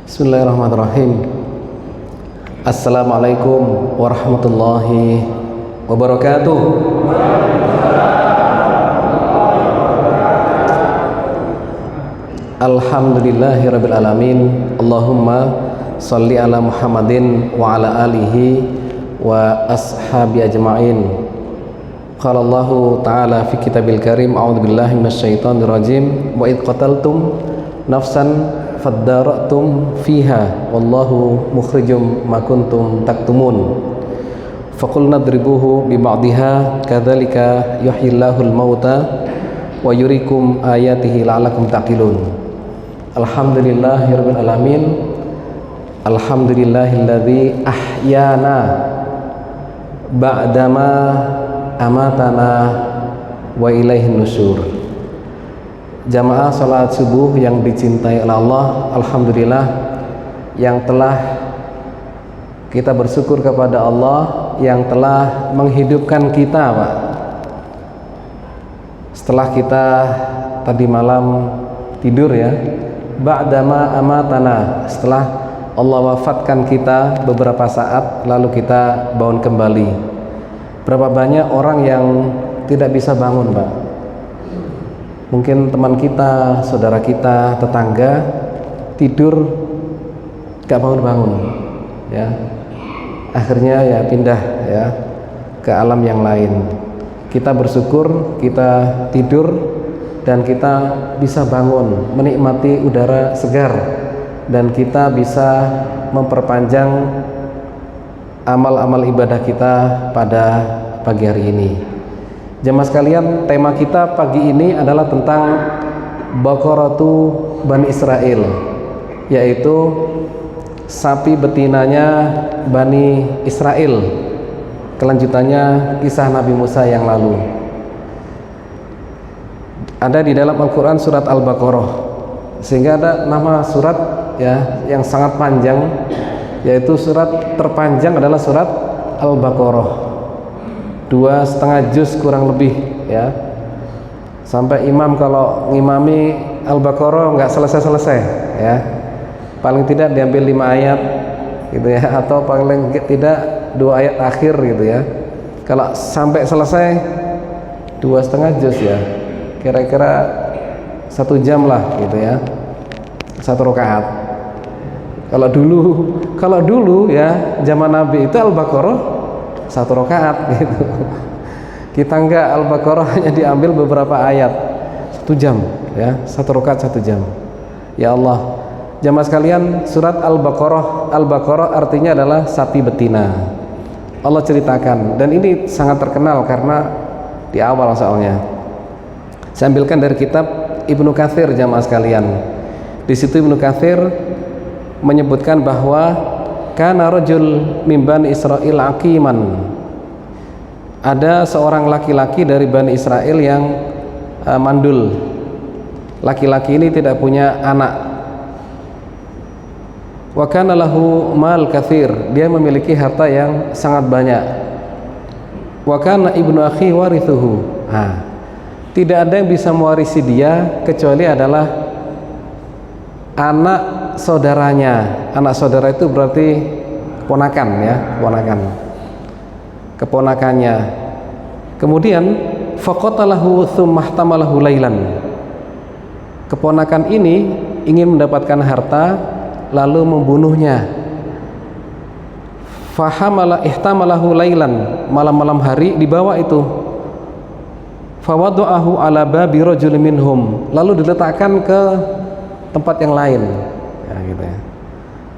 Bismillahirrahmanirrahim. Assalamualaikum warahmatullahi wabarakatuh. Alhamdulillahirabbil alamin. Allahumma shalli ala Muhammadin wa ala alihi wa ashabi ajma'in. Qala Allahu ta'ala fi kitabil karim, a'udzubillahi minasyaitonir rajim, wa id qataltum nafsan faddaratum fiha wallahu mukhrijum ma kuntum taktumun faqulna dribuhu bi ba'dihha kadzalika yuhyillahul mauta wa yurikum ayatihi la'allakum taqilun. Alhamdulillahirabbil alamin. Alhamdulillahilladzi ahyana ba'dama amatana wa ilaihin nusyur. Jamaah salat subuh yang dicintai oleh Allah, alhamdulillah yang telah kita bersyukur kepada Allah yang telah menghidupkan kita, Pak. Setelah kita tadi malam tidur ya, ba'dama amatana, setelah Allah wafatkan kita beberapa saat lalu kita bangun kembali. Berapa banyak orang yang tidak bisa bangun, Pak? Mungkin teman kita, saudara kita, tetangga tidur gak bangun-bangun ya. Akhirnya ya pindah ya ke alam yang lain. Kita bersyukur kita tidur dan kita bisa bangun, menikmati udara segar, dan kita bisa memperpanjang amal-amal ibadah kita pada pagi hari ini. Jemaah sekalian, tema kita pagi ini adalah tentang Baqaratu Bani Israel, yaitu sapi betinanya Bani Israel. Kelanjutannya kisah Nabi Musa yang lalu. Ada di dalam Al-Quran surat Al-Baqarah, sehingga ada nama surat ya yang sangat panjang, yaitu surat terpanjang adalah surat Al-Baqarah. 2,5 juz kurang lebih ya. Sampai imam kalau ngimami Al-Baqarah nggak selesai-selesai ya. Paling tidak diambil 5 ayat gitu ya, atau paling tidak 2 ayat akhir gitu ya. Kalau sampai selesai 2,5 juz ya, kira-kira 1 jam lah gitu ya, 1 rakaat. Kalau dulu ya zaman Nabi itu Al-Baqarah 1 rakaat gitu. Kita enggak, Al-Baqarah hanya diambil beberapa ayat, 1 jam ya, 1 rakaat 1 jam. Ya Allah, jamaah sekalian, surat Al-Baqarah artinya adalah sapi betina. Allah ceritakan, dan ini sangat terkenal karena di awal soalnya. Saya ambilkan dari kitab Ibnu Katsir, jamaah sekalian. Di situ Ibnu Katsir menyebutkan bahwa kana rajul min Bani Israil aqiman, ada seorang laki-laki dari Bani Israel yang mandul. Laki-laki ini tidak punya anak. Wa kana lahu mal katsir, dia memiliki harta yang sangat banyak. Wa kana ibnu akhi warithuhu, tidak ada yang bisa mewarisi dia kecuali adalah anak saudaranya. Anak saudara itu berarti keponakan ya, keponakannya. Kemudian faqatalahu tsumma ihtamalahu lailan, keponakan ini ingin mendapatkan harta lalu membunuhnya. Ihtamalahu lailan, malam-malam hari dibawa itu. Fawada'ahu ala babi rajulin minhum, lalu diletakkan ke tempat yang lain ya, gitu ya.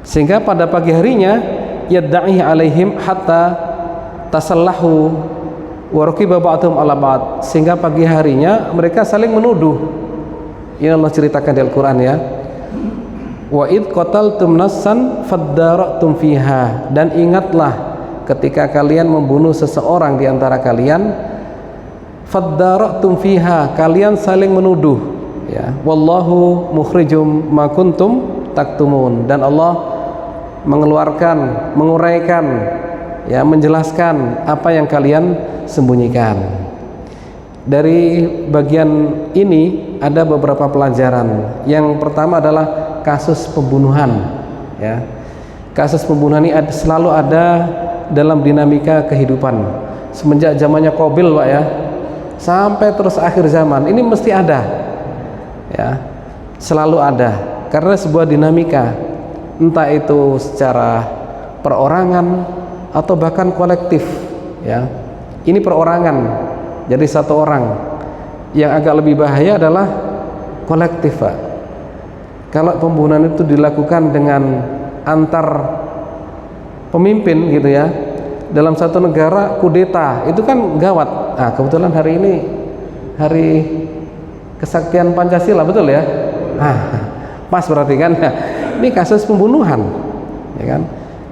Sehingga pada pagi harinya yadda'i alaihim hatta tasallahu wa raqiba ba'dhum ala ba'd, sehingga pagi harinya mereka saling menuduh. Ini Allah ceritakan di Al-Quran ya. Wa id qataltum nafsan faddaratum fiha, dan ingatlah ketika kalian membunuh seseorang di antara kalian, faddaratum fiha, kalian saling menuduh ya. Wallahu mukhrijum ma kuntum taktumun, dan Allah mengeluarkan, menguraikan ya, menjelaskan apa yang kalian sembunyikan. Dari bagian ini ada beberapa pelajaran. Yang pertama adalah kasus pembunuhan ya. Kasus pembunuhan ini selalu ada dalam dinamika kehidupan. Semenjak zamannya Qabil, Pak ya, sampai terus akhir zaman ini mesti ada, ya, selalu ada, karena sebuah dinamika, entah itu secara perorangan atau bahkan kolektif, ya. Ini perorangan, jadi satu orang. Yang agak lebih bahaya adalah kolektif, Pak. Kalau pembunuhan itu dilakukan dengan antar pemimpin gitu ya, dalam satu negara kudeta, itu kan gawat. Nah, kebetulan hari ini hari kesaktian Pancasila, betul ya? Pas berarti kan. Ini kasus pembunuhan, ya kan?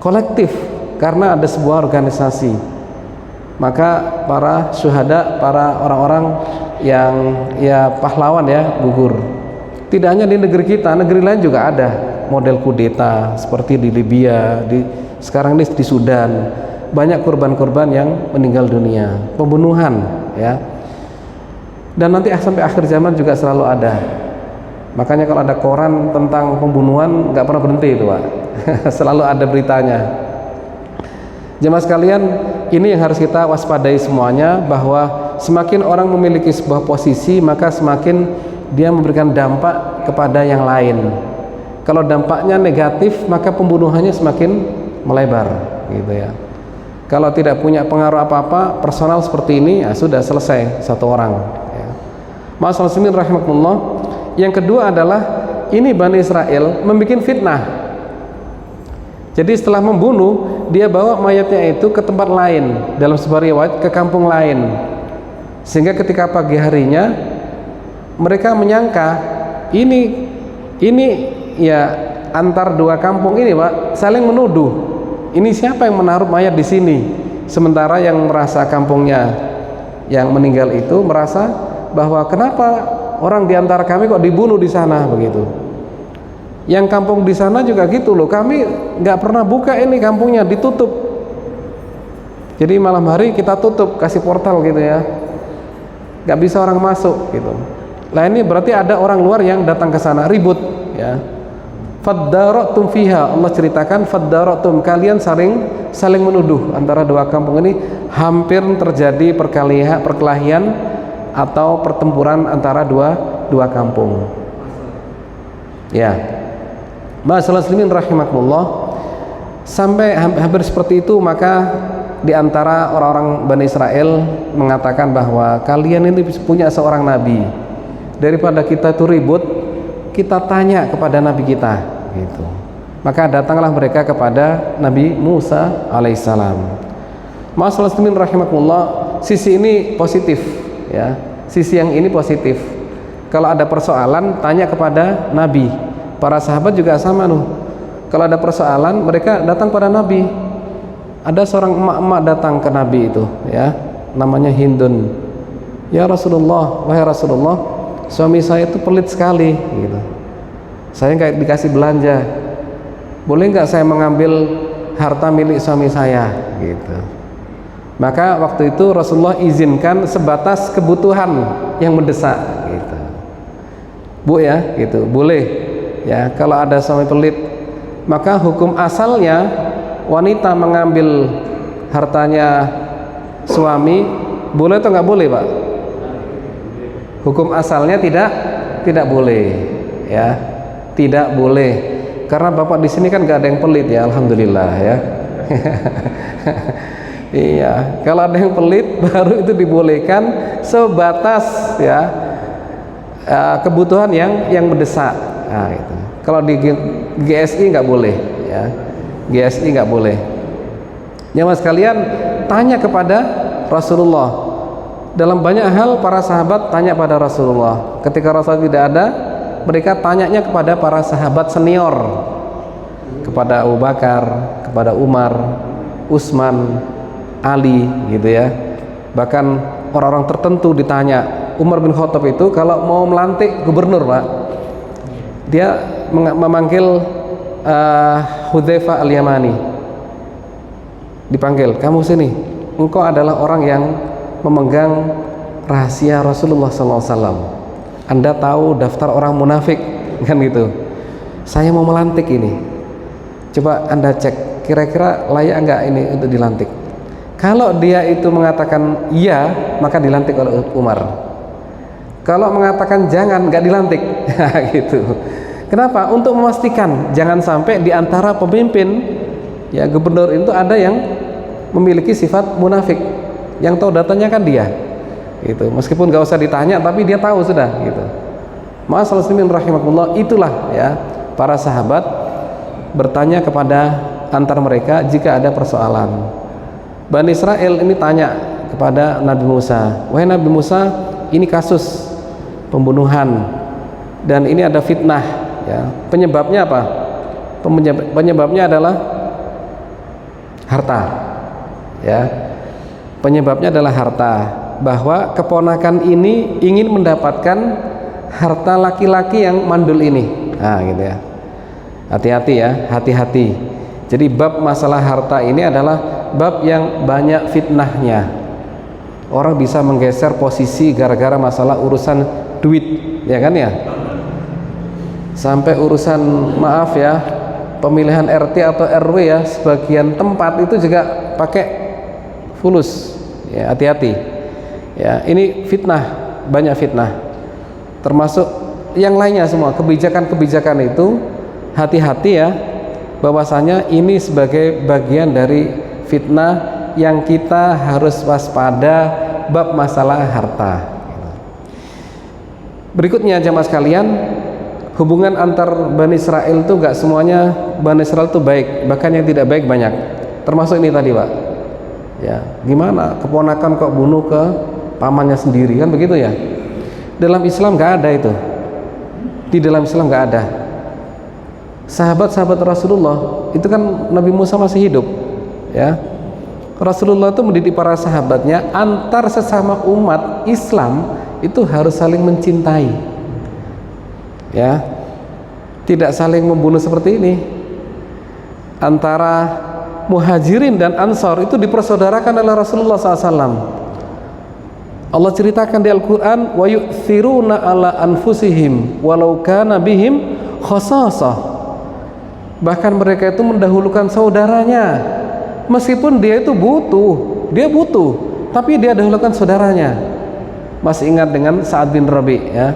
Kolektif, karena ada sebuah organisasi. Maka para syuhada, para orang-orang yang ya pahlawan ya, gugur. Tidak hanya di negeri kita, negeri lain juga ada model kudeta seperti di Libya, sekarang ini di Sudan. Banyak korban-korban yang meninggal dunia, pembunuhan, ya. Dan nanti sampai akhir zaman juga selalu ada. Makanya kalau ada koran tentang pembunuhan nggak pernah berhenti itu, Pak. Selalu ada beritanya. Jemaah sekalian, ini yang harus kita waspadai semuanya, bahwa semakin orang memiliki sebuah posisi, maka semakin dia memberikan dampak kepada yang lain. Kalau dampaknya negatif, maka pembunuhannya semakin melebar, gitu ya. Kalau tidak punya pengaruh apa-apa, personal seperti ini, ya sudah selesai satu orang, ya. Ma'asyiral muslimin rahimakumullah. Yang kedua adalah ini Bani Israel membuat fitnah. Jadi setelah membunuh, dia bawa mayatnya itu ke tempat lain, dalam sebuah riwayat ke kampung lain. Sehingga ketika pagi harinya mereka menyangka ini ya antar dua kampung ini, Pak, saling menuduh. Ini siapa yang menaruh mayat di sini? Sementara yang merasa kampungnya yang meninggal itu merasa bahwa kenapa orang di antara kami kok dibunuh di sana, begitu. Yang kampung di sana juga gitu loh, kami nggak pernah buka ini kampungnya, ditutup. Jadi malam hari kita tutup, kasih portal gitu ya, nggak bisa orang masuk gitu. Lah ini berarti ada orang luar yang datang ke sana, ribut ya. Faddaratum fiha, Allah ceritakan faddaratum, kalian saling menuduh antara dua kampung ini, hampir terjadi perkelahian atau pertempuran antara dua kampung. Ya. Ma'asyiral muslimin rahimakumullah, sampai hampir seperti itu, maka di antara orang-orang Bani Israel mengatakan bahwa kalian ini punya seorang nabi, daripada kita tuh ribut, kita tanya kepada nabi kita, gitu. Maka datanglah mereka kepada Nabi Musa alaihissalam. Ma'asyiral muslimin rahimakumullah, sisi ini positif ya, sisi yang ini positif. Kalau ada persoalan, tanya kepada nabi. Para sahabat juga sama nuh. Kalau ada persoalan, mereka datang pada Nabi. Ada seorang emak-emak datang ke Nabi itu, ya, namanya Hindun. Ya Rasulullah, wahai Rasulullah, suami saya itu pelit sekali, gitu. Saya nggak dikasih belanja. Boleh nggak saya mengambil harta milik suami saya, gitu. Maka waktu itu Rasulullah izinkan sebatas kebutuhan yang mendesak, gitu. Bu ya, gitu, boleh. Ya, kalau ada suami pelit, maka hukum asalnya wanita mengambil hartanya suami boleh atau nggak boleh, Pak? Hukum asalnya tidak boleh, ya, tidak boleh. Karena Bapak di sini kan nggak ada yang pelit ya, alhamdulillah ya. Iya, kalau ada yang pelit baru itu dibolehkan sebatas ya kebutuhan yang mendesak. Nah, itu. Kalau di GSI nggak boleh, ya. GSI nggak boleh. Jemaah sekalian, tanya kepada Rasulullah. Dalam banyak hal para sahabat tanya pada Rasulullah. Ketika Rasul tidak ada, mereka tanyanya kepada para sahabat senior, kepada Abu Bakar, kepada Umar, Utsman, Ali, gitu ya. Bahkan orang-orang tertentu ditanya. Umar bin Khattab itu kalau mau melantik gubernur, Pak, dia memanggil Hudzaifah al-Yamani, dipanggil, kamu sini, engkau adalah orang yang memegang rahasia Rasulullah SAW, Anda tahu daftar orang munafik, kan gitu. Saya mau melantik ini, Coba Anda cek, kira-kira layak nggak ini untuk dilantik? Kalau dia itu mengatakan iya, maka dilantik oleh Umar. Kalau mengatakan jangan, nggak dilantik. Gitu. Kenapa? Untuk memastikan jangan sampai di antara pemimpin, ya gubernur itu ada yang memiliki sifat munafik. Yang tahu datanya kan dia. Gitu. Meskipun nggak usah ditanya, tapi dia tahu sudah. Gitu. Ma'asyiral muslimin rahimakumullah, itulah ya para sahabat bertanya kepada antar mereka jika ada persoalan. Bani Israel ini tanya kepada Nabi Musa, wahai Nabi Musa, ini kasus pembunuhan dan ini ada fitnah, ya. Penyebabnya apa? Penyebabnya adalah harta, ya. Penyebabnya adalah harta, bahwa keponakan ini ingin mendapatkan harta laki-laki yang mandul ini. Nah, gitu ya. Hati-hati ya, hati-hati. Jadi bab masalah harta ini adalah bab yang banyak fitnahnya. Orang bisa menggeser posisi gara-gara masalah urusan duit, ya kan ya? Sampai urusan, maaf ya, pemilihan RT atau RW ya, sebagian tempat itu juga pakai fulus. Ya, hati-hati. Ya, ini fitnah, banyak fitnah. Termasuk yang lainnya semua, kebijakan-kebijakan itu hati-hati ya, bahwasanya ini sebagai bagian dari fitnah yang kita harus waspada bab masalah harta. Berikutnya jamaah sekalian, hubungan antar Bani Israel itu gak semuanya Bani Israel itu baik, bahkan yang tidak baik banyak. Termasuk ini tadi Pak, ya gimana keponakan kok bunuh ke pamannya sendiri, kan begitu ya. Dalam Islam gak ada itu, di dalam Islam gak ada. Sahabat-sahabat Rasulullah itu kan Nabi Musa masih hidup, ya. Rasulullah itu mendidik para sahabatnya antar sesama umat Islam itu harus saling mencintai, ya, tidak saling membunuh seperti ini. Antara Muhajirin dan Ansor itu dipersaudarakan oleh Rasulullah SAW. Allah ceritakan di Al-Quran, wa yu'thiruna ala anfusihim walau kana bihim khasasah. Bahkan mereka itu mendahulukan saudaranya, meskipun dia itu dia butuh, tapi dia dahulukan saudaranya. Masih ingat dengan Sa'ad bin Rabi, ya,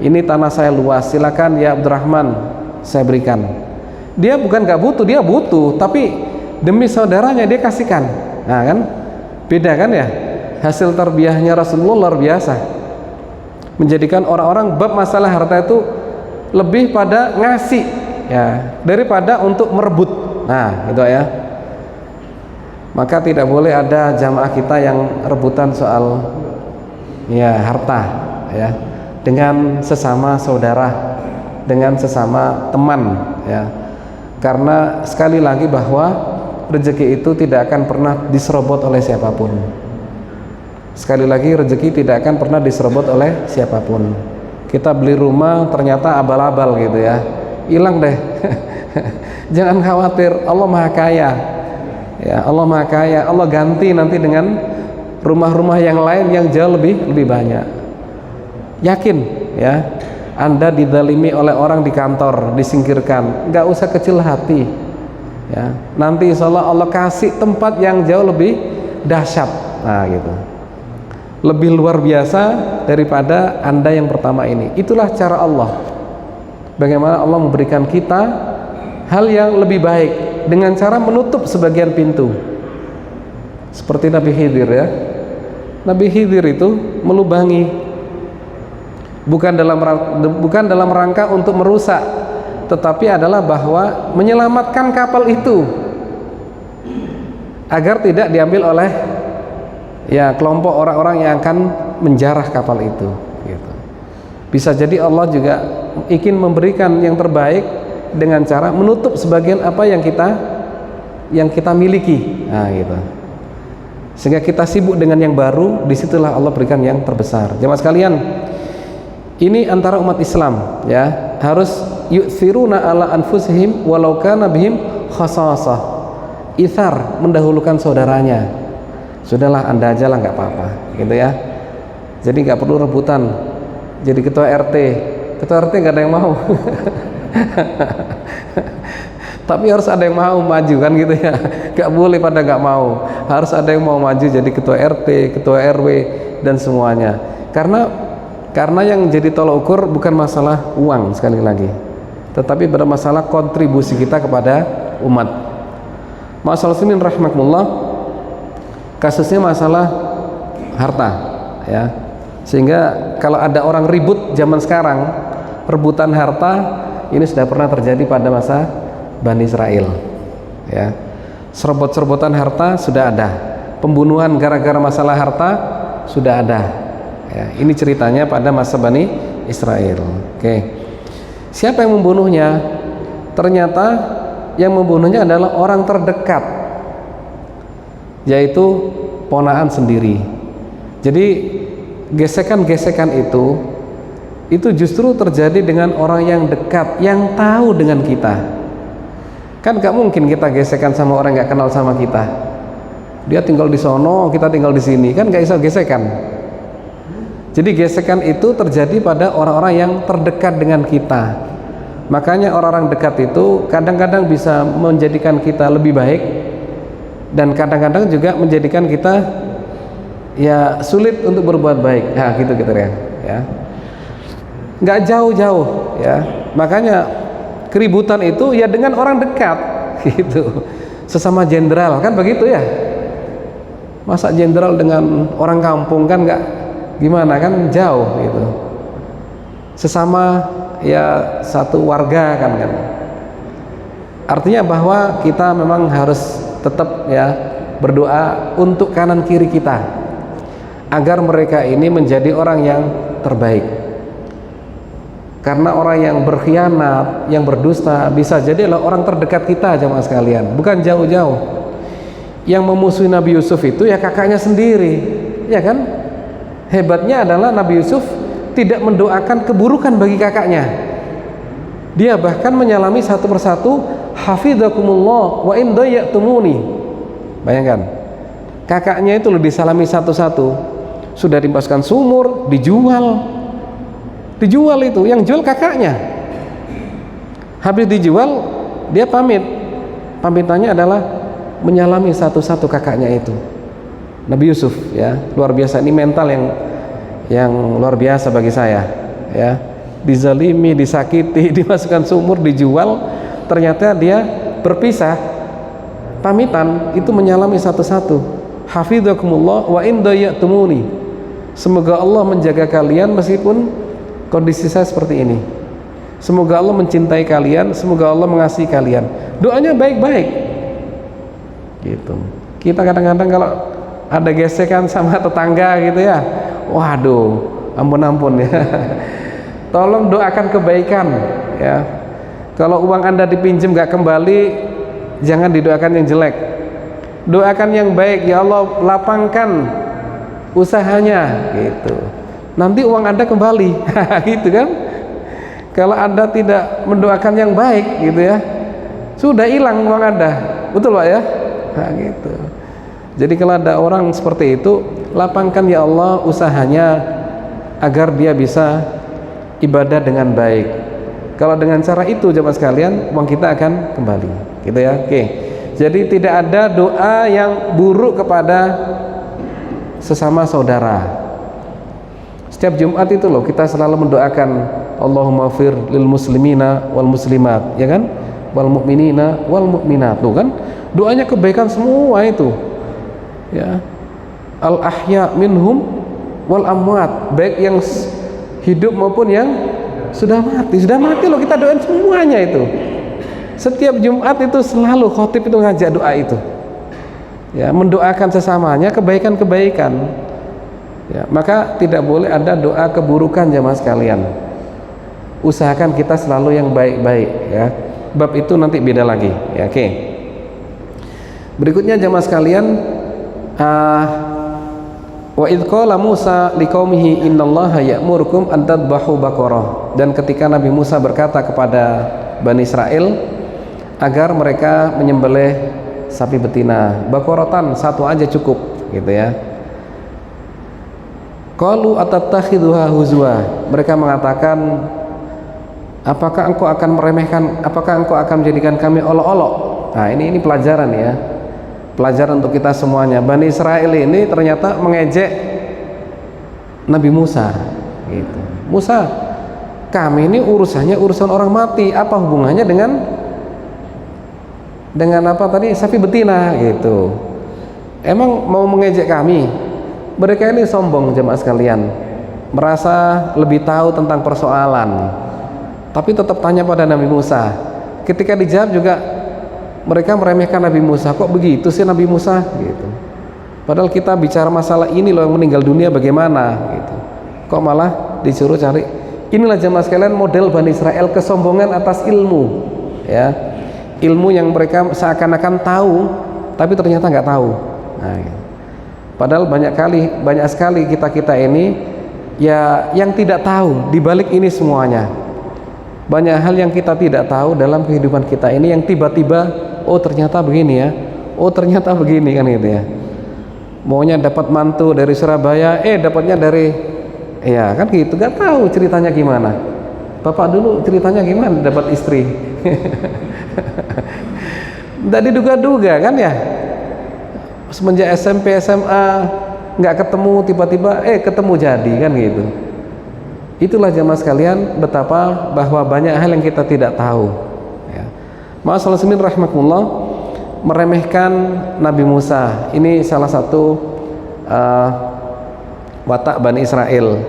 ini tanah saya luas, silakan ya Abdurrahman, saya berikan. Dia bukan gak butuh, dia butuh, tapi demi saudaranya dia kasihkan. Nah kan, beda kan ya. Hasil tarbiyahnya Rasulullah luar biasa, menjadikan orang-orang bab masalah harta itu lebih pada ngasih, ya, daripada untuk merebut. Nah itu ya. Maka tidak boleh ada jamaah kita yang rebutan soal ya harta, ya, dengan sesama saudara, dengan sesama teman, ya. Karena sekali lagi bahwa rezeki itu tidak akan pernah diserobot oleh siapapun. Sekali lagi, rezeki tidak akan pernah diserobot oleh siapapun. Kita beli rumah ternyata abal-abal gitu ya, hilang deh. Jangan khawatir, Allah Maha Kaya, ya, Allah Maha Kaya. Allah ganti nanti dengan rumah-rumah yang lain yang jauh lebih banyak. Yakin ya, Anda dizalimi oleh orang di kantor, disingkirkan, nggak usah kecil hati, ya. Nanti insya Allah kasih tempat yang jauh lebih dahsyat. Nah gitu, lebih luar biasa daripada Anda yang pertama ini. Itulah cara Allah, bagaimana Allah memberikan kita hal yang lebih baik dengan cara menutup sebagian pintu. Seperti Nabi Khidir ya, Nabi Khidir itu melubangi, bukan dalam rangka untuk merusak, tetapi adalah bahwa menyelamatkan kapal itu agar tidak diambil oleh ya kelompok orang-orang yang akan menjarah kapal itu, gitu. Bisa jadi Allah juga ingin memberikan yang terbaik dengan cara menutup sebagian apa yang kita miliki. Nah gitu, sehingga kita sibuk dengan yang baru, disitulah Allah berikan yang terbesar. Jemaah sekalian, ini antara umat Islam ya, harus yu'thiruna ala anfusihim walau kana bihim khasasah. Ithar, mendahulukan saudaranya. Sudahlah, Anda aja lah, nggak apa-apa gitu ya. Jadi nggak perlu rebutan jadi ketua RT nggak ada yang mau. Tapi harus ada yang mau maju kan gitu ya. Gak boleh pada gak mau. Harus ada yang mau maju jadi ketua RT, ketua RW dan semuanya. Karena yang jadi tolak ukur bukan masalah uang sekali lagi, tetapi pada masalah kontribusi kita kepada umat. Masalah muslimin rahimakumullah, kasusnya masalah harta ya. Sehingga kalau ada orang ribut zaman sekarang, rebutan harta, ini sudah pernah terjadi pada masa Bani Israel ya. Serobot-serobotan harta sudah ada, pembunuhan gara-gara masalah harta sudah ada ya. Ini ceritanya pada masa Bani Israel. Oke. Siapa yang membunuhnya? Ternyata yang membunuhnya adalah orang terdekat, yaitu ponakan sendiri. Jadi gesekan-gesekan itu justru terjadi dengan orang yang dekat, yang tahu dengan kita. Kan gak mungkin kita gesekan sama orang gak kenal sama kita. Dia tinggal di sono, kita tinggal di sini, kan gak bisa gesekan. Jadi gesekan itu terjadi pada orang-orang yang terdekat dengan kita. Makanya orang-orang dekat itu kadang-kadang bisa menjadikan kita lebih baik, dan kadang-kadang juga menjadikan kita ya sulit untuk berbuat baik. Nah gitu ya. Nggak jauh-jauh ya. Makanya keributan itu ya dengan orang dekat gitu. Sesama jenderal kan begitu ya. Masa jenderal dengan orang kampung kan nggak gimana, kan jauh gitu. Sesama ya satu warga kan. Artinya bahwa kita memang harus tetap ya berdoa untuk kanan kiri kita agar mereka ini menjadi orang yang terbaik. Karena orang yang berkhianat, yang berdusta bisa jadi adalah orang terdekat kita, jemaah sekalian, bukan jauh-jauh. Yang memusuhi Nabi Yusuf itu ya kakaknya sendiri, ya kan? Hebatnya adalah Nabi Yusuf tidak mendoakan keburukan bagi kakaknya. Dia bahkan menyalami satu persatu, hafidzakumullah wa in dayatumuni. Bayangkan, kakaknya itu lebih disalami satu-satu. Sudah dimasukkan sumur, dijual itu, yang jual kakaknya. Habis dijual, dia pamitannya adalah menyalami satu-satu kakaknya itu. Nabi Yusuf ya, luar biasa. Ini mental yang luar biasa bagi saya ya. Dizalimi, disakiti, dimasukkan sumur, dijual, ternyata dia berpisah, pamitan itu menyalami satu-satu. Hafidzakumullah wa in dayatumuni. Semoga Allah menjaga kalian meskipun kondisi saya seperti ini. Semoga Allah mencintai kalian, semoga Allah mengasihi kalian. Doanya baik-baik gitu. Kita kadang-kadang kalau ada gesekan sama tetangga gitu ya, waduh, ampun ya. Tolong doakan kebaikan ya. Kalau uang Anda dipinjam gak kembali, jangan didoakan yang jelek, doakan yang baik. Ya Allah, lapangkan usahanya gitu, nanti uang Anda kembali. Gitu kan. Kalau Anda tidak mendoakan yang baik gitu ya, sudah hilang uang Anda. Betul Pak ya? Nah, gitu. Jadi kalau ada orang seperti itu, lapangkan ya Allah usahanya agar dia bisa ibadah dengan baik. Kalau dengan cara itu jemaah sekalian, uang kita akan kembali. Gitu ya. Oke. Jadi tidak ada doa yang buruk kepada sesama saudara. Setiap Jumat itu loh kita selalu mendoakan Allahumma fir lil muslimina wal muslimat, ya kan? Wal mu'minina wal mu'minat. Tuh kan doanya kebaikan semua itu. Ya. Al ahya minhum wal amwat, baik yang hidup maupun yang sudah mati. Sudah mati loh kita doain semuanya itu. Setiap Jumat itu selalu khotib itu ngajak doa itu. Ya, mendoakan sesamanya kebaikan-kebaikan. Ya, maka tidak boleh ada doa keburukan jemaah sekalian. Usahakan kita selalu yang baik-baik ya. Bab itu nanti beda lagi ya. Oke. Berikutnya jemaah sekalian, wa idz qala Musa liqaumihi innallaha ya'murukum an tadbahu baqarah. Dan ketika Nabi Musa berkata kepada Bani Israel agar mereka menyembelih sapi betina, baqaratan, satu aja cukup gitu ya. Qalu atattakhidhuha huzwa. Mereka mengatakan, Apakah engkau akan meremehkan, apakah engkau akan menjadikan kami olok-olok? Nah, ini pelajaran ya. Pelajaran untuk kita semuanya. Bani Israel ini ternyata mengejek Nabi Musa gitu. Musa, kami ini urusannya urusan orang mati, apa hubungannya dengan apa tadi, sapi betina gitu. Emang mau mengejek kami? Mereka ini sombong jemaah sekalian, merasa lebih tahu tentang persoalan, tapi tetap tanya pada Nabi Musa. Ketika dijawab juga mereka meremehkan Nabi Musa. Kok begitu sih Nabi Musa gitu? Padahal kita bicara masalah ini loh, yang meninggal dunia bagaimana gitu. Kok malah disuruh cari? Inilah jemaah sekalian model Bani Israel, kesombongan atas ilmu ya. Ilmu yang mereka seakan-akan tahu tapi ternyata nggak tahu. Nah, gitu. Padahal banyak sekali kita ini ya yang tidak tahu di balik ini semuanya. Banyak hal yang kita tidak tahu dalam kehidupan kita ini, yang tiba-tiba oh ternyata begini ya, oh ternyata begini kan gitu ya. Maunya dapat mantu dari Surabaya, dapatnya dari ya kan gitu, gak tahu ceritanya gimana. Bapak dulu ceritanya gimana dapat istri? Nggak diduga-duga kan ya. Semenjak SMP SMA nggak ketemu, tiba-tiba ketemu jadi kan gitu. Itulah jamaah sekalian betapa bahwa banyak hal yang kita tidak tahu ya. Ma'asyiral muslimin rahimakumullah, meremehkan Nabi Musa ini salah satu watak Bani Israel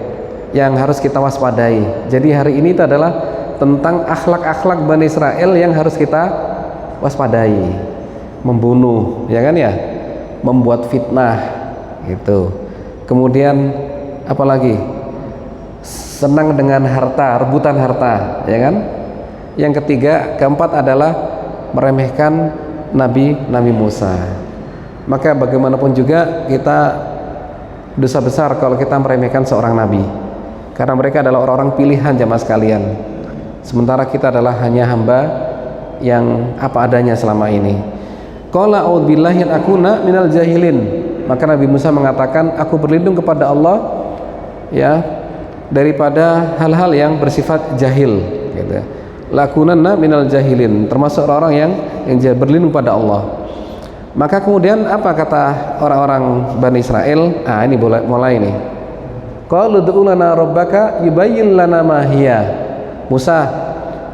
yang harus kita waspadai. Jadi hari ini itu adalah tentang akhlak-akhlak Bani Israel yang harus kita waspadai. Membunuh ya kan ya, membuat fitnah gitu. Kemudian apalagi? Senang dengan harta, rebutan harta ya kan. Yang ketiga, keempat adalah meremehkan Nabi Musa. Maka bagaimanapun juga kita dosa besar kalau kita meremehkan seorang nabi, karena mereka adalah orang-orang pilihan jamaah sekalian, sementara kita adalah hanya hamba yang apa adanya selama ini. Qala a'udzubillahi an akuna minal jahilin. Maka Nabi Musa mengatakan, aku berlindung kepada Allah ya daripada hal-hal yang bersifat jahil gitu. Lakunanna minal jahilin, termasuk orang-orang yang berlindung pada Allah. Maka kemudian apa kata orang-orang Bani Israel? Ini mulai nih. Qalu ud'u lana rabbaka yubayyin lana ma hiya. Musa,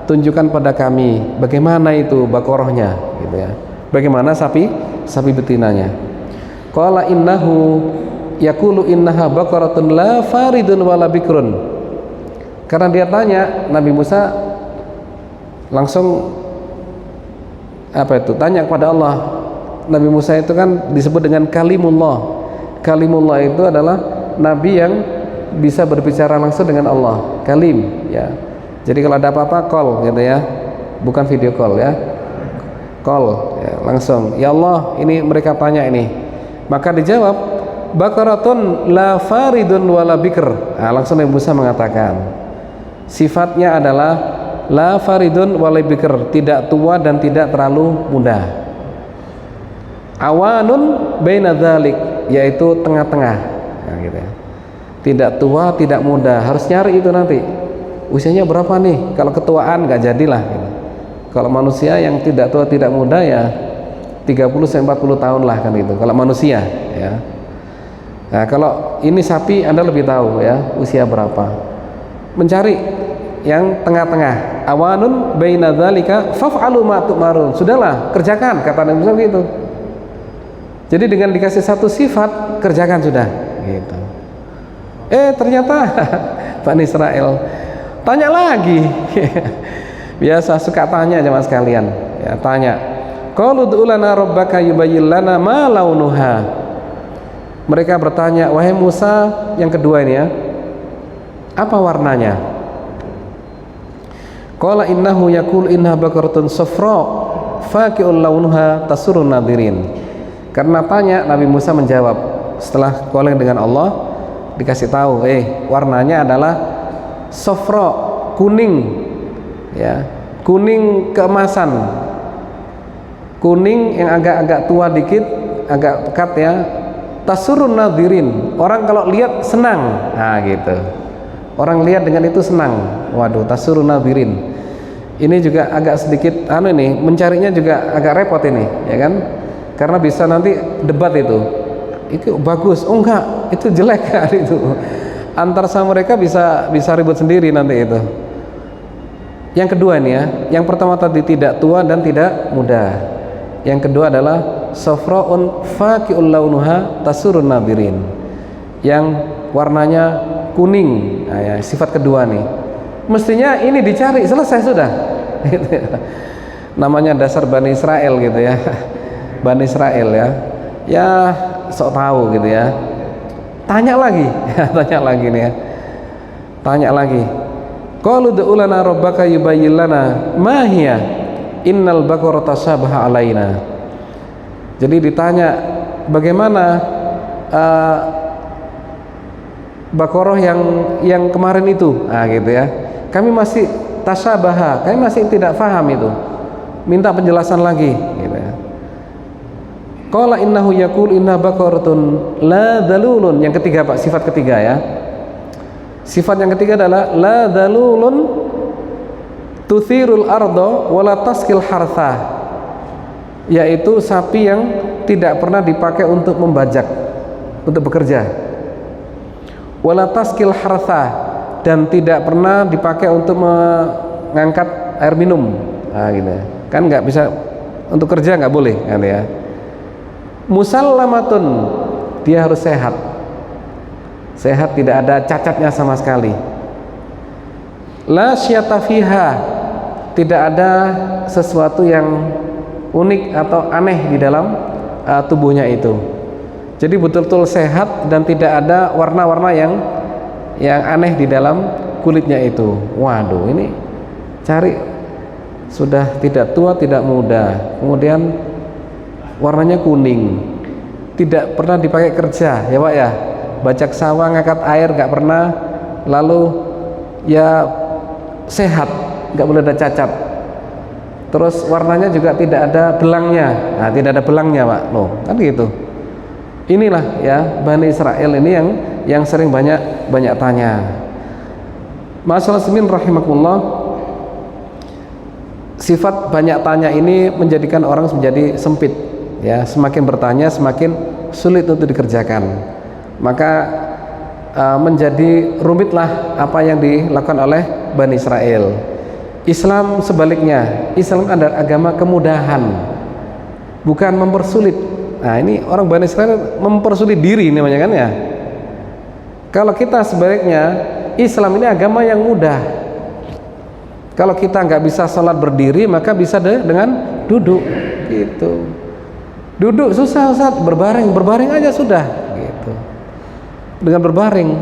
tunjukkan pada kami bagaimana itu bakorohnya gitu ya. Bagaimana sapi betinanya. Qala innahu yaqulu innaha baqaratun la faridun wala bikrun. Karena dia tanya, Nabi Musa langsung tanya kepada Allah. Nabi Musa itu kan disebut dengan kalimullah. Kalimullah itu adalah nabi yang bisa berbicara langsung dengan Allah, kalim ya. Jadi kalau ada apa-apa call gitu ya, bukan video call ya, call ya, langsung ya Allah ini mereka tanya ini, maka dijawab baqaratun la faridun wala bikr. Langsung Nabi Musa mengatakan sifatnya adalah la faridun wala bikr, tidak tua dan tidak terlalu muda. Awanun baina dzalik, yaitu tengah-tengah gitu ya. Tidak tua, tidak muda, harus nyari itu nanti usianya berapa nih. Kalau ketuaan nggak jadilah gitu. Kalau manusia yang tidak tua tidak muda ya 30-40 tahun lah kan gitu kalau manusia ya. Nah kalau ini sapi Anda lebih tahu ya usia berapa. Mencari yang tengah-tengah. Awanun baina dzalika faf'alu ma tu'marun. Sudahlah, kerjakan kata Nabi Musa gitu. Jadi dengan dikasih satu sifat, kerjakan sudah gitu. Ternyata Bani Israel tanya lagi. Biasa suka tanya jemaah sekalian ya, tanya. Qalu ud'u lana rabbaka yubayyin lana ma launuha. Mereka bertanya, wahai Musa, yang kedua ini ya, apa warnanya? Qala innahu yaqul inna baqaratun safra faqi'ul launuha tasurrun nadirin. Karena tanya, Nabi Musa menjawab setelah calling dengan Allah, dikasih tahu warnanya adalah safra, kuning ya, kuning keemasan, kuning yang agak-agak tua dikit, agak pekat ya. Tasurrun nadirin, orang kalau lihat senang. Nah gitu, orang lihat dengan itu senang. Waduh, tasurrun nadirin, Ini juga agak sedikit ini mencarinya juga agak repot ini, ya kan? Karena bisa nanti debat itu bagus, oh enggak, itu jelek kan itu. Antar sama mereka bisa ribut sendiri nanti itu. Yang kedua ini ya, yang pertama tadi tidak tua dan tidak muda. Yang kedua adalah safra'un faqi'ul launuha tasurun nadirin. Yang warnanya kuning. Nah, ya, sifat kedua nih. Mestinya ini dicari, selesai sudah. Gitu ya. Namanya dasar Bani Israel gitu ya. Bani Israel ya. Ya sok tahu gitu ya. Tanya lagi, tanya lagi nih ya. Tanya lagi. Qalu ud'u lana rabbaka yubayyin lana ma hiya innal baqara tashabaha alaina. Jadi ditanya bagaimana Baqarah yang kemarin itu. Nah gitu ya. Kami masih tashabaha, kami masih tidak paham itu. Minta penjelasan lagi gitu ya. Qala innahu yaqul inna baqaratun la dalulun. Yang ketiga Pak, sifat ketiga ya. Sifat yang ketiga adalah la dalulun tuthirul ardo wala taskil hartha, yaitu sapi yang tidak pernah dipakai untuk membajak, untuk bekerja. Wala taskil hartha, dan tidak pernah dipakai untuk mengangkat air minum. Nah, gitu. Kan nggak bisa untuk kerja, nggak boleh kan ya. Musallamatun, dia harus sehat. Sehat, tidak ada cacatnya sama sekali. La syata fiha, tidak ada sesuatu yang unik atau aneh di dalam tubuhnya itu. Jadi betul-betul sehat dan tidak ada warna-warna yang aneh di dalam kulitnya itu. Waduh, ini cari sudah tidak tua tidak muda, kemudian warnanya kuning, tidak pernah dipakai kerja ya Pak ya. Bajak sawah, ngangkat air nggak pernah, lalu ya sehat, nggak boleh ada cacat, terus warnanya juga tidak ada belangnya. Nah, tidak ada belangnya Pak, loh kan gitu. Inilah ya Bani Israel ini yang sering banyak tanya. Masalah semin rahimakumullah, sifat banyak tanya ini menjadikan orang menjadi sempit ya, semakin bertanya semakin sulit untuk dikerjakan. Maka menjadi rumitlah apa yang dilakukan oleh Bani Israel. Islam sebaliknya, Islam adalah agama kemudahan, bukan mempersulit. Nah ini orang Bani Israel mempersulit diri namanya kan ya. Kalau kita sebaliknya, Islam ini agama yang mudah. Kalau kita nggak bisa sholat berdiri, maka bisa dengan duduk gitu. Duduk susah Ustaz, berbaring aja sudah gitu. Dengan berbaring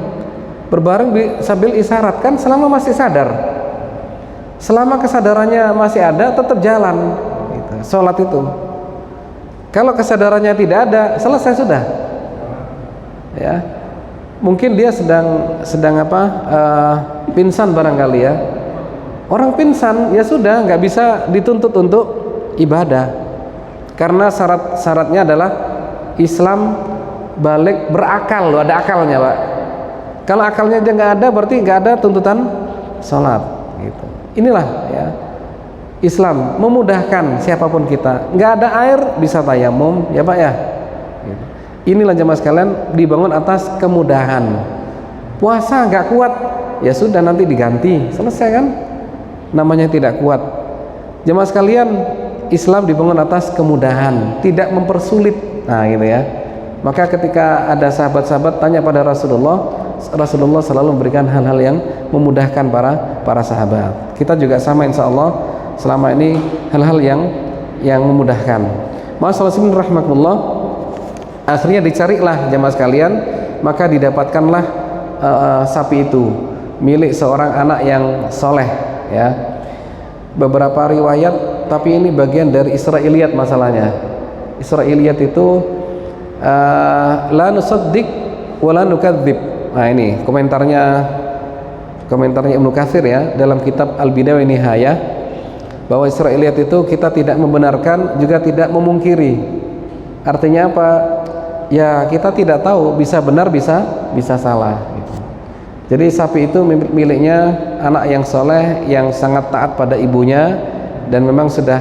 sambil isyarat kan, selama masih sadar, selama kesadarannya masih ada, tetap jalan gitu, sholat itu. Kalau kesadarannya tidak ada, selesai sudah ya. Mungkin dia sedang pingsan barangkali ya. Orang pingsan ya sudah, nggak bisa dituntut untuk ibadah, karena syaratnya adalah Islam balik berakal, loh, ada akalnya Pak. Kalau akalnya aja nggak ada, berarti nggak ada tuntutan sholat gitu. Inilah ya Islam memudahkan siapapun kita. Nggak ada air bisa tayamum ya Pak ya gitu. Inilah jemaah sekalian, dibangun atas kemudahan. Puasa nggak kuat ya sudah, nanti diganti, selesai kan, namanya tidak kuat. Jemaah sekalian, Islam dibangun atas kemudahan, tidak mempersulit. Nah gitu ya. Maka ketika ada sahabat-sahabat tanya pada Rasulullah selalu memberikan hal-hal yang memudahkan para sahabat. Kita juga sama insya Allah selama ini hal-hal yang memudahkan. Masyaallah rahimakumullah, akhirnya dicarilah jemaah sekalian, maka didapatkanlah sapi itu milik seorang anak yang soleh ya. Beberapa riwayat, tapi ini bagian dari Israiliyat masalahnya. Israiliyat itu la nusaddiq wa la nukadzib. Nah ini komentarnya Ibnu Katsir ya dalam kitab Al-Bidayah wa Nihayah, bahwa Israiliyat itu kita tidak membenarkan juga tidak memungkiri. Artinya apa? Ya kita tidak tahu, bisa benar bisa salah gitu. Jadi sapi itu miliknya anak yang soleh, yang sangat taat pada ibunya, dan memang sudah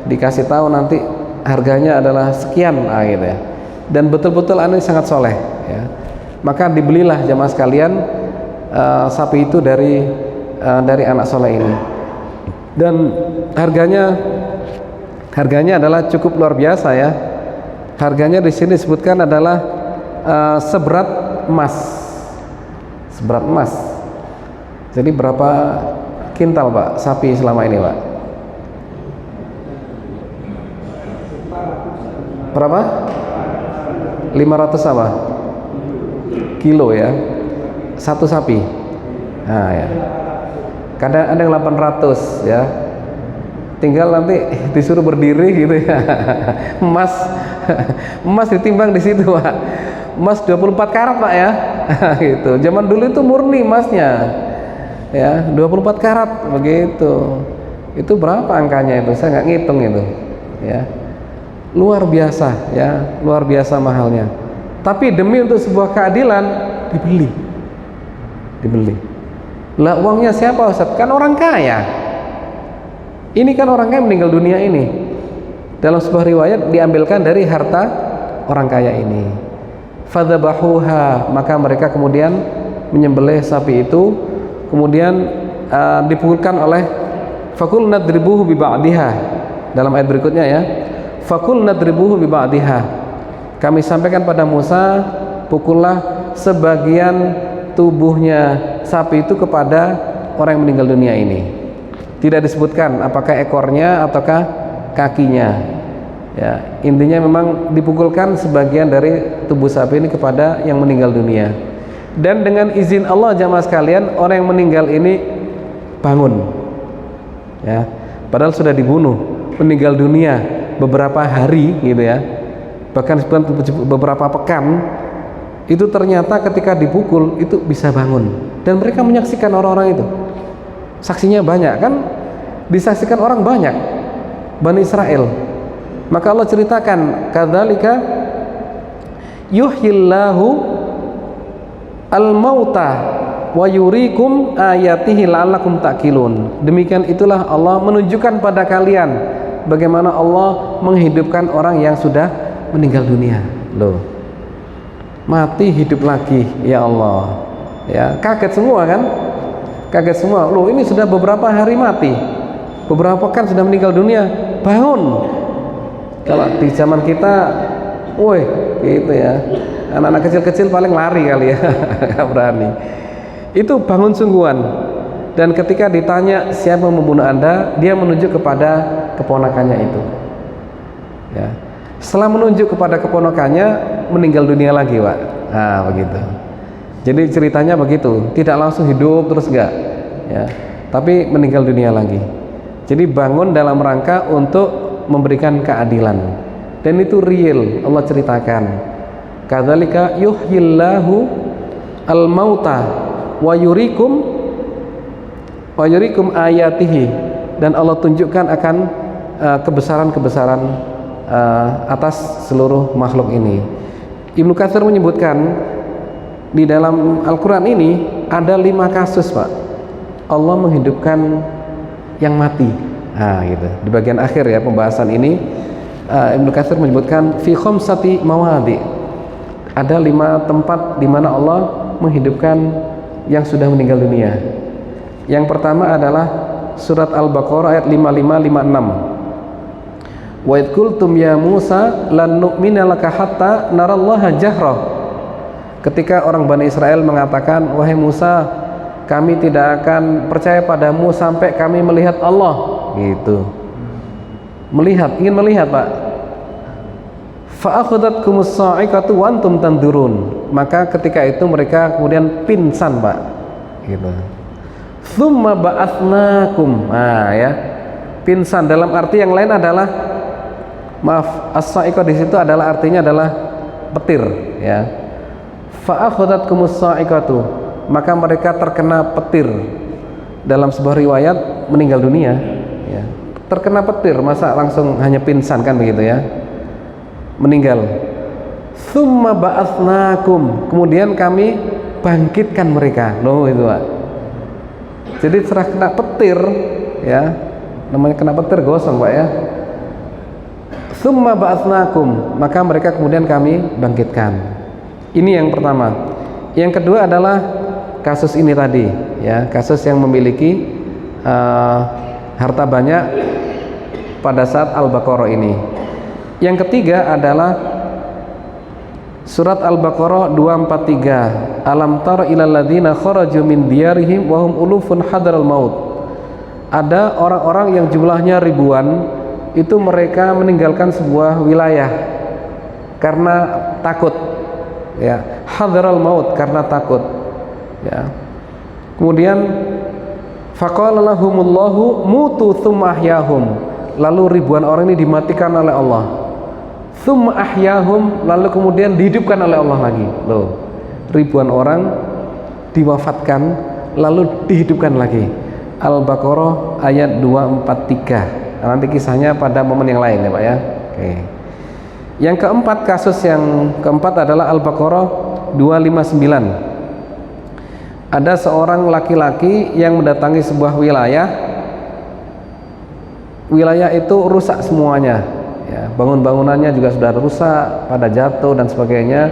dikasih tahu nanti harganya adalah sekian gitu ya, dan betul-betul anak sangat soleh ya, maka dibelilah jamaah sekalian sapi itu dari anak soleh ini, dan harganya adalah cukup luar biasa ya. Harganya di sini disebutkan adalah seberat emas. Jadi berapa kintal Pak sapi selama ini Pak? Berapa? 500 apa? Kilo ya, satu sapi. Nah ya, kadang ada yang 800 ya, tinggal nanti disuruh berdiri gitu ya. emas ditimbang di situ Pak, emas 24 karat Pak ya. Gitu, zaman dulu itu murni emasnya ya, 24 karat begitu. Itu berapa angkanya itu, saya nggak ngitung itu ya, luar biasa ya, luar biasa mahalnya. Tapi demi untuk sebuah keadilan dibeli. Lah uangnya siapa Ustaz? Kan orang kaya. Ini kan orang kaya meninggal dunia ini. Dalam sebuah riwayat diambilkan dari harta orang kaya ini. Fadzabahuha, maka mereka kemudian menyembelih sapi itu, kemudian dipukulkan oleh fakul nadribuhu bi ba'diha. Dalam ayat berikutnya ya, fakul nadribuhu bi ba'diha, kami sampaikan pada Musa, pukullah sebagian tubuhnya sapi itu kepada orang yang meninggal dunia ini. Tidak disebutkan apakah ekornya ataukah kakinya ya, intinya memang dipukulkan sebagian dari tubuh sapi ini kepada yang meninggal dunia. Dan dengan izin Allah jamaah sekalian, orang yang meninggal ini bangun ya, padahal sudah dibunuh, meninggal dunia beberapa hari gitu ya, bahkan beberapa pekan, itu ternyata ketika dipukul itu bisa bangun. Dan mereka menyaksikan orang-orang itu, saksinya banyak kan, disaksikan orang banyak, Bani Israel. Maka Allah ceritakan, kadzalika yuhyillahu al-mauta wa yurikum ayatihi la'allakum ta'qilun. Demikian itulah Allah menunjukkan pada kalian bagaimana Allah menghidupkan orang yang sudah meninggal dunia. Loh, mati hidup lagi, ya Allah ya, kaget semua kan, kaget semua. Loh, ini sudah beberapa hari mati, beberapa pekan sudah meninggal dunia, bangun. Kalau di zaman kita, woi gitu ya, anak-anak kecil-kecil paling lari kali ya, nggak berani. Itu bangun sungguhan. Dan ketika ditanya siapa yang membunuh Anda, dia menunjuk kepada keponakannya itu ya. Setelah menunjuk kepada keponakannya, meninggal dunia lagi Pak. Nah begitu. Jadi ceritanya begitu, tidak langsung hidup terus enggak ya, tapi meninggal dunia lagi. Jadi bangun dalam rangka untuk memberikan keadilan, dan itu real. Allah ceritakan, kadzalika yuhyillahu al-mauta wa yurikum ayatihi, dan Allah tunjukkan akan kebesaran-kebesaran atas seluruh makhluk ini. Ibnu Katsir menyebutkan di dalam Al-Quran ini ada 5 kasus Pak, Allah menghidupkan yang mati. Nah gitu, di bagian akhir ya pembahasan ini, Ibnu Katsir menyebutkan fi khamsati mawadi, ada 5 tempat di mana Allah menghidupkan yang sudah meninggal dunia. Yang pertama adalah surat Al-Baqarah ayat 55-56. Wa idh qultum ya Musa lan nu'mina laka hatta narallaha jahrah. Ketika orang Bani Israel mengatakan, wahai Musa, kami tidak akan percaya padamu sampai kami melihat Allah. Gitu, ingin melihat Pak. Fa'akhadhatkumus sa'iqatu wa antum tanzurun, maka ketika itu mereka kemudian pingsan Pak. Gitu. Tsumma ba'atsnakum. Nah ya, pingsan dalam arti yang lain adalah, maaf, as-sa'iqah di situ adalah artinya adalah petir ya. Fa'akhadhatkumus sa'iqatu, maka mereka terkena petir. Dalam sebuah riwayat meninggal dunia ya, terkena petir, masa langsung hanya pingsan kan begitu ya, meninggal. Tsumma ba'atsnakum, kemudian kami bangkitkan mereka. Loh itu Pak, Jadi serah kena petir ya, namanya kena petir gosong Pak ya. Tsumma ba'atsnakum, maka mereka kemudian kami bangkitkan. Ini yang pertama. Yang kedua adalah kasus ini tadi ya, kasus yang memiliki harta banyak pada saat Al-Baqarah ini. Yang ketiga adalah surat Al-Baqarah 243. Alam tara ilal ladzina kharaju min diyarihim wa hum ulufun hadaral maut. Ada orang-orang yang jumlahnya ribuan, itu mereka meninggalkan sebuah wilayah karena takut ya, hadaral maut, karena takut ya. Kemudian faqala lahumullahu mutu tsumma ahyahum, lalu ribuan orang ini dimatikan oleh Allah. Tsumma ahyahum, lalu kemudian dihidupkan oleh Allah lagi. Loh, ribuan orang diwafatkan lalu dihidupkan lagi. Al-Baqarah ayat 243. Nanti kisahnya pada momen yang lain ya Pak ya. Oke. Yang keempat, kasus yang keempat adalah Al-Baqarah 259. Ada seorang laki-laki yang mendatangi sebuah wilayah. Wilayah itu rusak semuanya ya, bangun-bangunannya juga sudah rusak, pada jatuh dan sebagainya.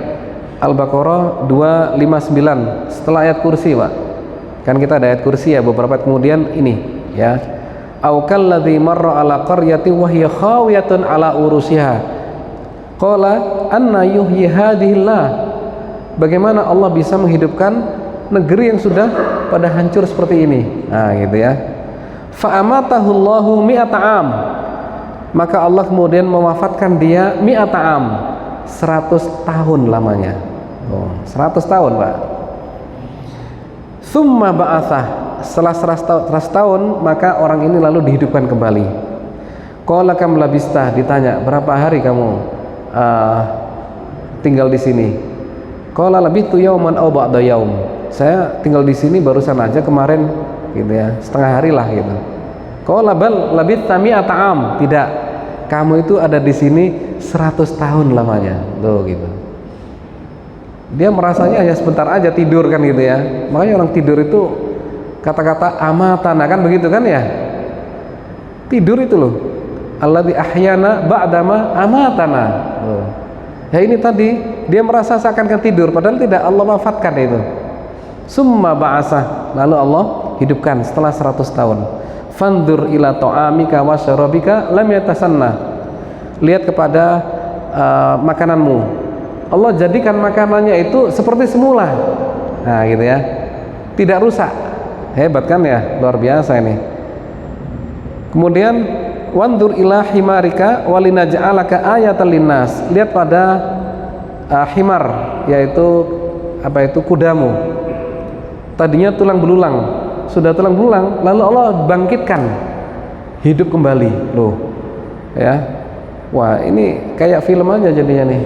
Al-Baqarah 259 setelah ayat kursi Pak. Kan kita ada ayat kursi ya, beberapa kemudian ini ya. Au kalladzi marra ala qaryatin wa hiya khawiyatun ala urusiha qala anna yuhyi hadhillah. Bagaimana Allah bisa menghidupkan negeri yang sudah pada hancur seperti ini. Nah gitu ya. Fa amatahullahu mi'ata am, maka Allah kemudian mewafatkan dia mi'ata am, 100 tahun lamanya. 100 tahun Pak. Tsumma ba'atsah, setelah 100 tahun maka orang ini lalu dihidupkan kembali. Qala kam labista, ditanya berapa hari kamu tinggal di sini. Qala labitu yauman aw ba'da yaum, saya tinggal di sini barusan aja kemarin gitu ya, setengah hari lah gitu. Qala bal labitta mi'ata am, tidak, kamu itu ada di sini 100 tahun lamanya. Tuh gitu. Dia merasanya hanya sebentar aja tidur kan gitu ya. Makanya orang tidur itu kata-kata amatana kan begitu kan ya. Tidur itu loh. Alladzi ahyana ba'dama amatana. Ya ini tadi dia merasa seakan-akan tidur padahal tidak, Allah wafatkan itu. Summa ba'asah, lalu Allah hidupkan setelah 100 tahun. Fandur ila ta'amika wa syarabika lam yatasanna. Lihat kepada makananmu. Allah jadikan makanannya itu seperti semula. Nah gitu ya, tidak rusak. Hebat kan ya, luar biasa ini. Kemudian wandur ila himarika walinaj'alaka ayatan linnas. Lihat pada himar, yaitu apa itu, kudamu. Tadinya tulang belulang, sudah tulang belulang, lalu Allah bangkitkan, hidup kembali. Loh ya. Wah ini kayak film aja jadinya nih.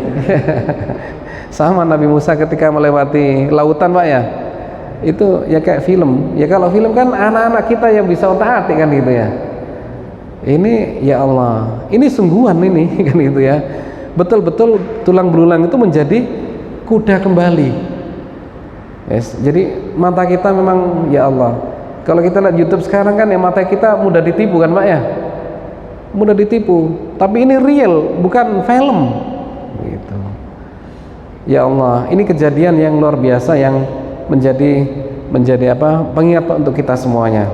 Sama Nabi Musa ketika melewati lautan Pak ya, itu ya kayak film ya. Kalau film kan anak-anak kita yang bisa otak-atik kan gitu ya. Ini ya Allah, ini sungguhan ini kan gitu ya. Betul-betul tulang belulang itu menjadi kuda kembali. Yes, jadi mata kita memang ya Allah. Kalau kita lihat YouTube sekarang kan ya, mata kita mudah ditipu kan Pak ya, mudah ditipu. Tapi ini real, bukan film gitu. Ya Allah, ini kejadian yang luar biasa yang menjadi apa, pengingat untuk kita semuanya.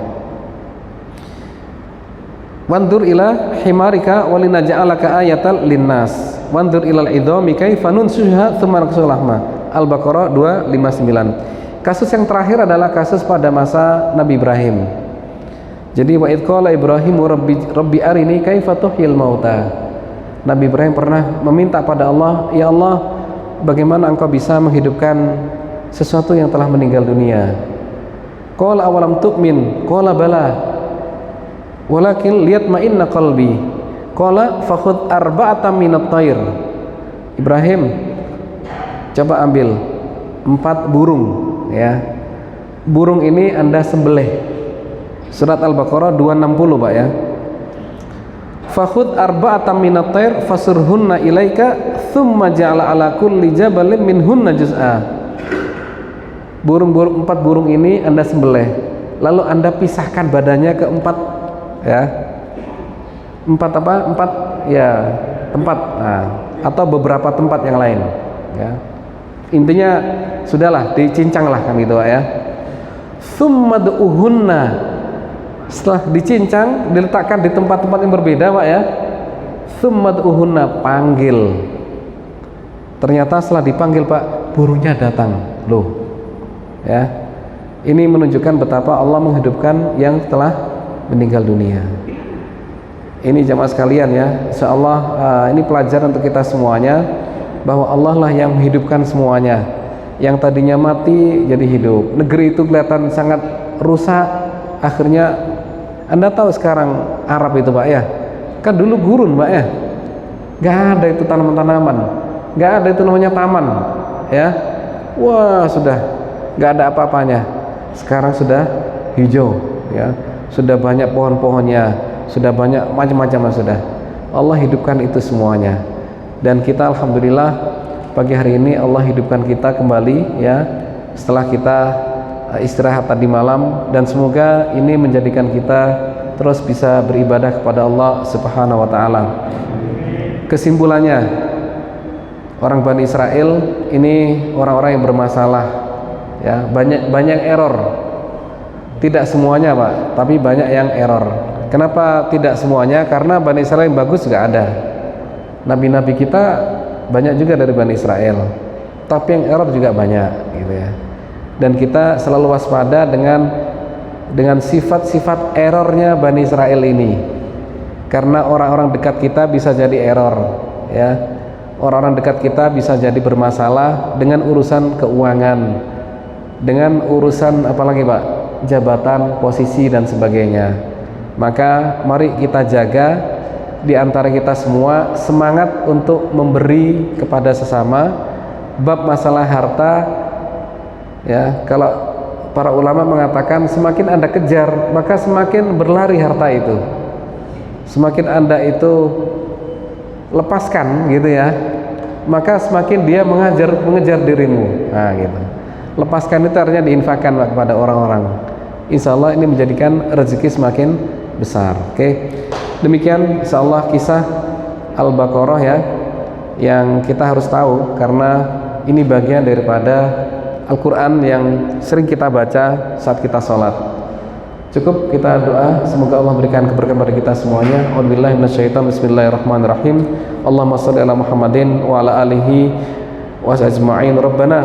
Wandur ila himarika walinaj'alaka ayatan linnas wandur ilal idhami kaifa nunsuha tsumma naksulahma. Al-Baqarah 259. Kasus yang terakhir adalah kasus pada masa Nabi Ibrahim. Jadi wa idh qala Ibrahim rabbi arini kaifa tuhyil mauta. Nabi Ibrahim pernah meminta pada Allah, ya Allah, bagaimana engkau bisa menghidupkan sesuatu yang telah meninggal dunia. Qala awalam tu'min, qala bala walakin liyatma'inna qalbi. Qala fakhudh arba'atan minat thair. Ibrahim, coba ambil 4 burung ya. Burung ini Anda sembelih. Surat Al-Baqarah 260 Pak ya. Fakhud arba'atan minat thair fasurhunna ilaika thumma ja'ala ala kulli jabalin minhunna juz'a. 4 burung ini Anda sembelih. lalu Anda pisahkan badannya ke empat, ya, empat apa? Empat, ya, tempat, nah, atau beberapa tempat yang lain, ya. Intinya sudahlah, dicincanglah kan gitu Pak ya. Tsummad'uhunna, setelah dicincang, diletakkan di tempat-tempat yang berbeda Pak ya. Tsummad'uhunna, panggil. Ternyata setelah dipanggil Pak, burungnya datang. Loh, ya, ini menunjukkan betapa Allah menghidupkan yang telah meninggal dunia. Ini jamaah sekalian ya, insyaallah ini pelajaran untuk kita semuanya, bahwa Allah lah yang menghidupkan semuanya. Yang tadinya mati jadi hidup. Negeri itu kelihatan sangat rusak, akhirnya Anda tahu sekarang Arab itu Pak ya, kan dulu gurun Pak ya, nggak ada itu tanaman-tanaman, nggak ada itu namanya taman ya. Wah, sudah nggak ada apa-apanya. Sekarang sudah hijau ya, sudah banyak pohon-pohonnya, sudah banyak macam-macam sudah. Allah hidupkan itu semuanya. Dan kita alhamdulillah pagi hari ini Allah hidupkan kita kembali ya, setelah kita istirahat tadi malam, dan semoga ini menjadikan kita terus bisa beribadah kepada Allah Subhanahu wa taala. Kesimpulannya, orang Bani Israel ini orang-orang yang bermasalah ya, banyak error. Tidak semuanya Pak, tapi banyak yang error. Kenapa tidak semuanya? Karena Bani Israel yang bagus juga ada. Nabi-nabi kita banyak juga dari Bani Israel, tapi yang error juga banyak gitu ya. Dan kita selalu waspada dengan sifat-sifat errornya Bani Israel ini, karena orang-orang dekat kita bisa jadi error ya. Orang-orang dekat kita bisa jadi bermasalah dengan urusan keuangan, dengan urusan apalagi Pak, jabatan, posisi dan sebagainya. Maka mari kita jaga di antara kita semua semangat untuk memberi kepada sesama. Bab masalah harta ya, kalau para ulama mengatakan semakin Anda kejar, maka semakin berlari harta itu. Semakin Anda itu lepaskan gitu ya, maka semakin dia mengejar dirimu. Nah gitu. Lepaskan itu artinya diinfakkan kepada orang-orang. Insya Allah ini menjadikan rezeki semakin besar. Oke. Demikian insyaallah kisah Al-Baqarah ya, yang kita harus tahu karena ini bagian daripada Al-Quran yang sering kita baca saat kita sholat. Cukup kita doa, semoga Allah berikan keberkahan pada kita semuanya. A'udzubillahi minasyaitonir rajim. Bismillahirrahmanirrahim. Allahumma shalli ala Muhammadin wa ala alihi wa ajma'in. Rabbana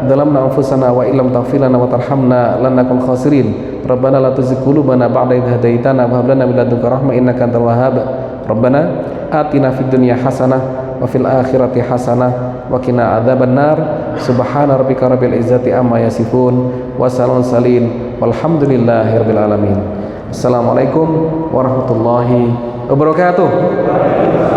dzalamna anfusana wa illam taghfir lana wa tarhamna lanakunal khasirin. Rabbana la tuzigh qulubana ba'da idh hadaitana wa hab lana min ladunka rahmah innaka antal wahhab. Rabbana atina fid dunya hasanah wa fil akhirati hasanah wa qina adzabannar. Subhana rabbika rabbil izzati amma yasifun wa salamun salin walhamdulillahi rabbil alamin. Assalamualaikum warahmatullahi wabarakatuh.